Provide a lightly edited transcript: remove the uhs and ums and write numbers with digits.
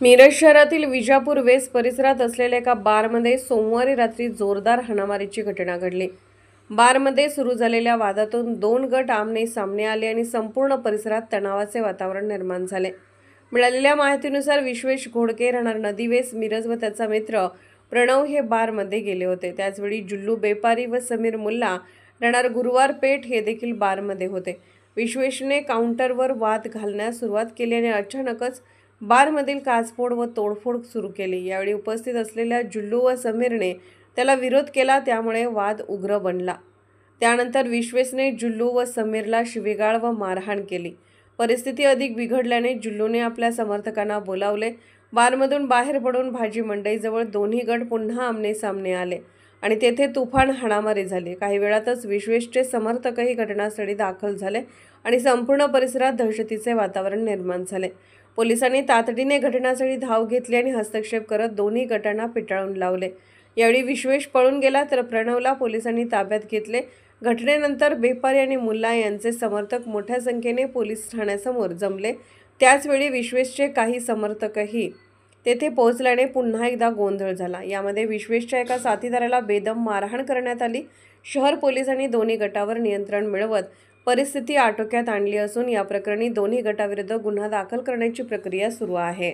मिरज शहरातील विजापूर वेस्ट परिसरात असलेल्या एका बारमध्ये सोमवारी रात्री जोरदार हाणामारीची घटना घडली। बारमध्ये सुरू झालेल्या वादातून दोन गट आमने सामने आले आणि संपूर्ण परिसरात तणावाचे वातावरण निर्माण झाले। मिळालेल्या माहितीनुसार विश्वेश घोडके राहणार नदी वेस्ट मिरज व त्याचा मित्र प्रणव हे बारमध्ये गेले होते। त्याचवेळी जुल्लू बेपारी व समीर मुल्ला राहणार गुरुवार पेठ हे देखील बारमध्ये होते। विश्वेशने काउंटरवर वाद घालण्यास सुरुवात केली आणि अचानकच बारमधील काचफोड व तोडफोड सुरू केली। यावेळी उपस्थित असलेल्या जुल्लू व समीरने त्याला विरोध केला, त्यामुळे वाद उग्र बनला। त्यानंतर विश्वेशने जुल्लू व समीरला शिवीगाळ व मारहाण केली। परिस्थिती अधिक बिघडल्याने जुल्लूने आपल्या समर्थकांना बोलावले। बारमधून बाहेर पडून भाजी मंडईजवळ दोन्ही गट पुन्हा आमने सामने आले आणि तेथे तुफान हाणामारी झाली। काही वेळातच विश्वेशचे समर्थकही घटनास्थळी दाखल झाले आणि संपूर्ण परिसरात दहशतीचे वातावरण निर्माण झाले। पोलिसांनी तातडीने घटनास्थळी धाव घेतली आणि हस्तक्षेप करत दोन्ही गटांना पिटाळून लावले। यावेळी विश्वेश पळून गेला तर प्रणवला पोलिसांनी ताब्यात घेतले। घटनेनंतर बेपारी आणि मुल्ला यांचे समर्थक मोठ्या संख्येने पोलीस ठाण्यासमोर जमले। त्याचवेळी विश्वेशचे काही समर्थकही तेथे पोहोचल्याने पुन्हा एकदा गोंधळ झाला। यामध्ये विश्वेशच्या एका साथीदाराला बेदम मारहाण करण्यात आली। शहर पोलिसांनी दोन्ही गटावर नियंत्रण मिळवत परिस्थिती आटोक्यात आणली असून या प्रकरणी दोन्ही गटाविरुद्ध गुन्हा दाखल करण्याची प्रक्रिया सुरू आहे।